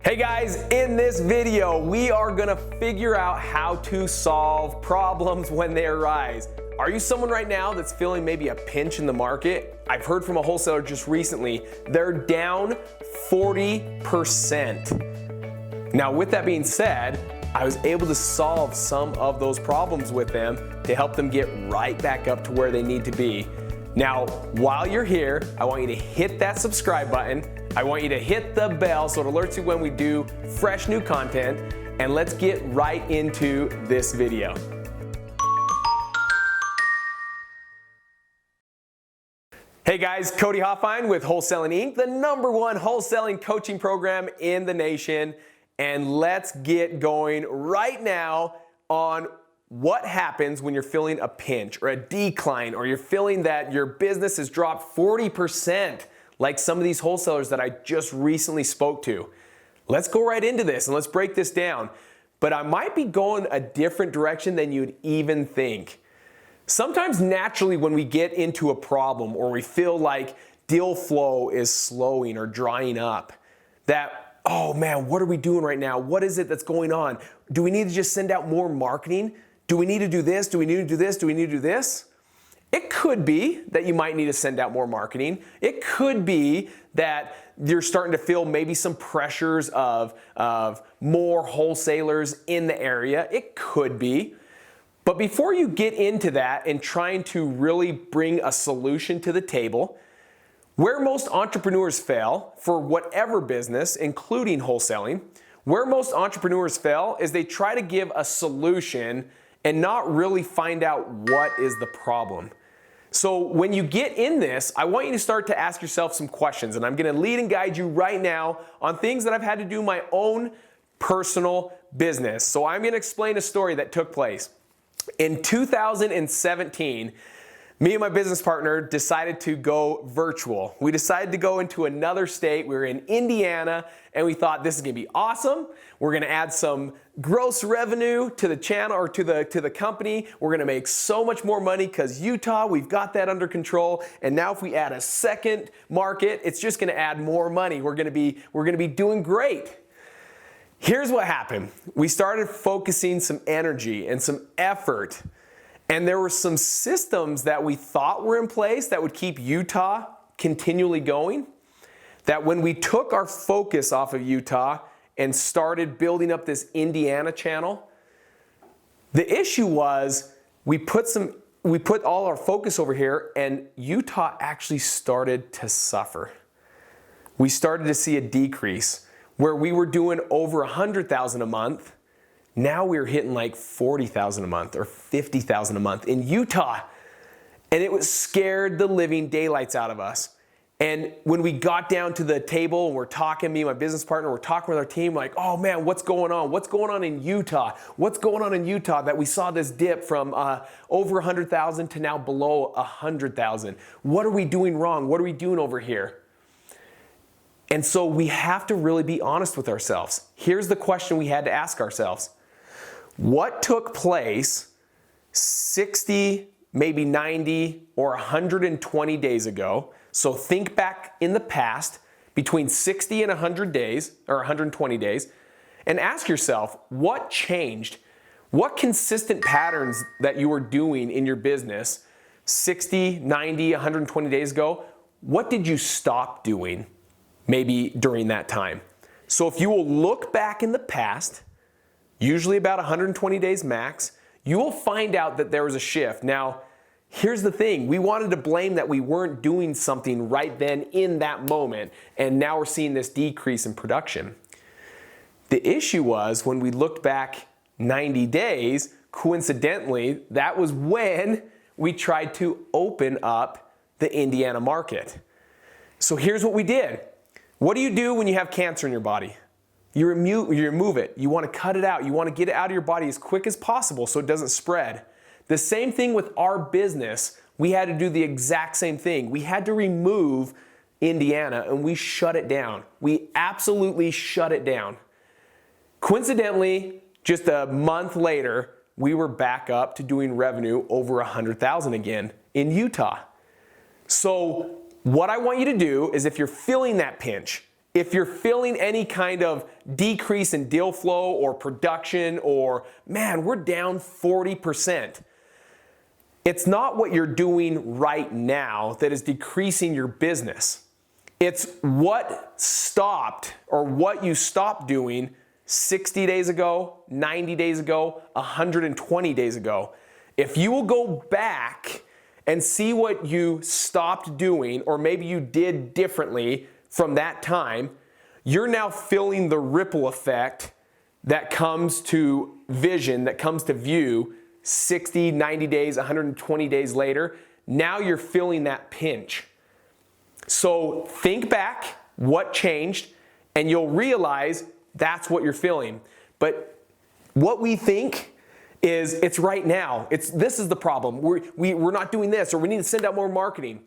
Hey guys, in this video, we are gonna figure out how to solve problems when they arise. Are you someone right now that's feeling maybe a pinch in the market? I've heard from a wholesaler just recently, they're down 40%. Now with that being said, I was able to solve some of those problems with them to help them get right back up to where they need to be. Now, while you're here, I want you to hit that subscribe button. I want you to hit the bell so it alerts you when we do fresh new content, and let's get right into this video. Hey guys, Cody Hofhine with Wholesaling Inc., the #1 wholesaling coaching program in the nation, and let's get going right now on what happens when you're feeling a pinch or a decline, or you're feeling that your business has dropped 40%. Like some of these wholesalers that I just recently spoke to. Let's go right into this and let's break this down. But I might be going a different direction than you'd even think. Sometimes naturally when we get into a problem or we feel like deal flow is slowing or drying up, that, oh man, what are we doing right now? What is it that's going on? Do we need to just send out more marketing? Do we need to do this? Do we need to do this? Do we need to do this? It could be that you might need to send out more marketing. It could be that you're starting to feel maybe some pressures of more wholesalers in the area. It could be. But before you get into that and trying to really bring a solution to the table, where most entrepreneurs fail for whatever business, including wholesaling, where most entrepreneurs fail is they try to give a solution and not really find out what is the problem. So when you get in this, I want you to start to ask yourself some questions, and I'm gonna lead and guide you right now on things that I've had to do my own personal business. So I'm gonna explain a story that took place. In 2017, me and my business partner decided to go virtual. We decided to go into another state. We were in Indiana, and we thought this is gonna be awesome. We're gonna add some gross revenue to the channel or to the company. We're gonna make so much more money because Utah, we've got that under control. And now if we add a second market, it's just gonna add more money. We're gonna be doing great. Here's what happened. We started focusing some energy and some effort, and there were some systems that we thought were in place that would keep Utah continually going, that when we took our focus off of Utah and started building up this Indiana channel, the issue was we put all our focus over here, and Utah actually started to suffer. We started to see a decrease where we were doing over 100,000 a month. Now we were hitting like 40,000 a month or 50,000 a month in Utah. And it was scared the living daylights out of us. And when we got down to the table and we're talking, me and my business partner, we're talking with our team like, oh man, what's going on? What's going on in Utah? What's going on in Utah that we saw this dip from over 100,000 to now below 100,000? What are we doing wrong? What are we doing over here? And so we have to really be honest with ourselves. Here's the question we had to ask ourselves. What took place 60, maybe 90, or 120 days ago? So think back in the past between 60 and 100 days, or 120 days, and ask yourself, what changed? What consistent patterns that you were doing in your business 60, 90, 120 days ago, what did you stop doing maybe during that time? So if you will look back in the past, usually about 120 days max, you will find out that there was a shift. Now, here's the thing. We wanted to blame that we weren't doing something right then in that moment, and now we're seeing this decrease in production. The issue was when we looked back 90 days, coincidentally, that was when we tried to open up the Indiana market. So here's what we did. What do you do when you have cancer in your body? You remove it. You want to cut it out. You want to get it out of your body as quick as possible so it doesn't spread. The same thing with our business. We had to do the exact same thing. We had to remove Indiana and we shut it down. We absolutely shut it down. Coincidentally, just a month later, we were back up to doing revenue over 100,000 again in Utah. So what I want you to do is if you're feeling that pinch, if you're feeling any kind of decrease in deal flow or production, or man, we're down 40%, it's not what you're doing right now that is decreasing your business. It's what stopped, or what you stopped doing 60 days ago, 90 days ago, 120 days ago. If you will go back and see what you stopped doing, or maybe you did differently from that time, you're now feeling the ripple effect that comes to vision, that comes to view 60, 90 days, 120 days later. Now you're feeling that pinch. So think back, what changed, and you'll realize that's what you're feeling. But what we think is it's right now. This is the problem. We're not doing this, or we need to send out more marketing.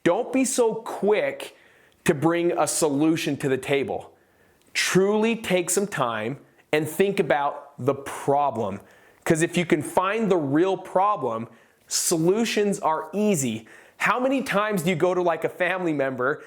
Don't be so quick to bring a solution to the table. Truly take some time and think about the problem. Because if you can find the real problem, solutions are easy. How many times do you go to like a family member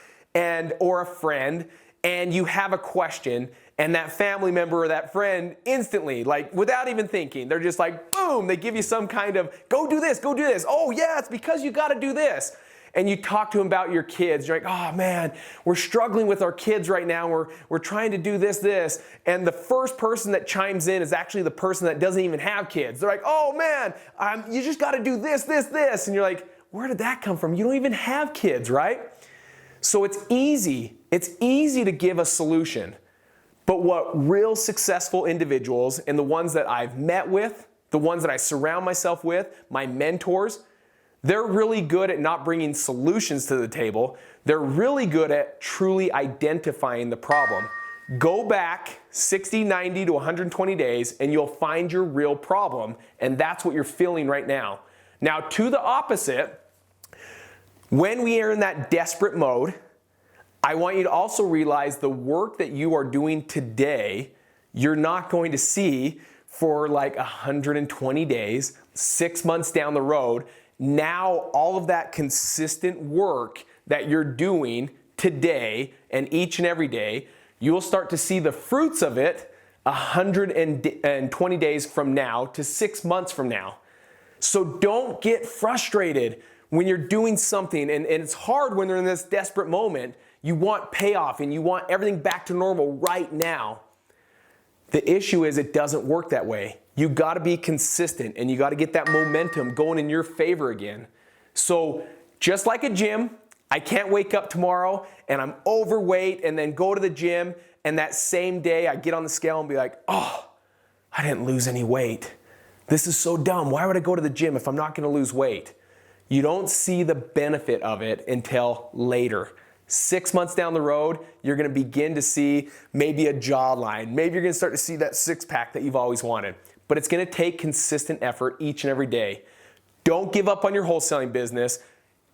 or a friend, and you have a question, and that family member or that friend instantly, like without even thinking, they're just like, boom, they give you some kind of, go do this, go do this. Oh yeah, it's because you got to do this. And you talk to them about your kids. You're like, oh man, we're struggling with our kids right now. We're trying to do this. And the first person that chimes in is actually the person that doesn't even have kids. They're like, oh man, you just got to do this. And you're like, where did that come from? You don't even have kids, right? So it's easy. It's easy to give a solution. But what real successful individuals, and the ones that I've met with, the ones that I surround myself with, my mentors, they're really good at not bringing solutions to the table. They're really good at truly identifying the problem. Go back 60, 90 to 120 days and you'll find your real problem, and that's what you're feeling right now. Now, to the opposite, when we are in that desperate mode, I want you to also realize the work that you are doing today, you're not going to see for like 120 days, 6 months down the road. Now, all of that consistent work that you're doing today and each and every day, you'll start to see the fruits of it 120 days from now to 6 months from now. So don't get frustrated when you're doing something, and it's hard when they're in this desperate moment. You want payoff and you want everything back to normal right now. The issue is it doesn't work that way. You got to be consistent, and you got to get that momentum going in your favor again. So just like a gym, I can't wake up tomorrow and I'm overweight and then go to the gym, and that same day I get on the scale and be like, oh, I didn't lose any weight. This is so dumb. Why would I go to the gym if I'm not going to lose weight? You don't see the benefit of it until later. 6 months down the road, you're going to begin to see maybe a jawline. Maybe you're going to start to see that six-pack that you've always wanted. But it's going to take consistent effort each and every day. Don't give up on your wholesaling business.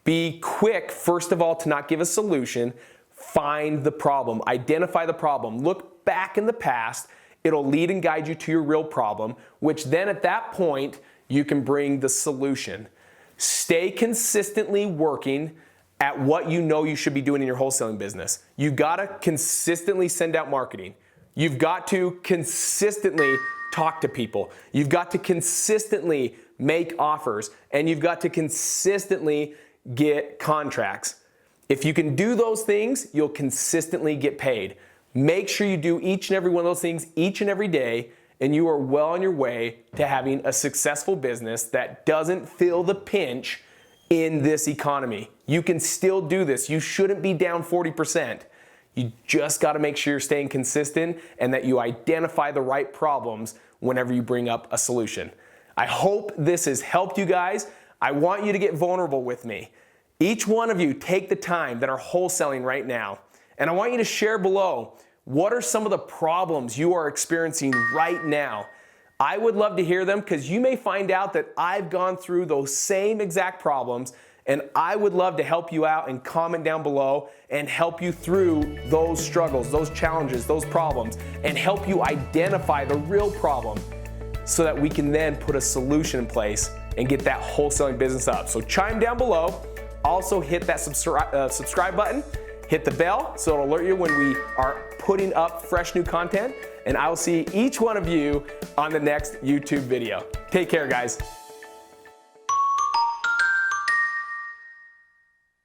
Be quick, first of all, to not give a solution. Find the problem. Identify the problem. Look back in the past. It'll lead and guide you to your real problem, which then at that point, you can bring the solution. Stay consistently working at what you know you should be doing in your wholesaling business. You gotta consistently send out marketing. You've got to consistently talk to people. You've got to consistently make offers, and you've got to consistently get contracts. If you can do those things, you'll consistently get paid. Make sure you do each and every one of those things each and every day, and you are well on your way to having a successful business that doesn't feel the pinch in this economy. You can still do this. You shouldn't be down 40%. You just got to make sure you're staying consistent and that you identify the right problems whenever you bring up a solution. I hope this has helped you guys. I want you to get vulnerable with me. Each one of you take the time that are wholesaling right now, and I want you to share below, what are some of the problems you are experiencing right now? I would love to hear them, because you may find out that I've gone through those same exact problems, and I would love to help you out, and comment down below and help you through those struggles, those challenges, those problems, and help you identify the real problem so that we can then put a solution in place and get that wholesaling business up. So chime down below. Also hit that subscribe button. hit the bell so it'll alert you when we are putting up fresh new content, and I will see each one of you on the next YouTube video. Take care, guys.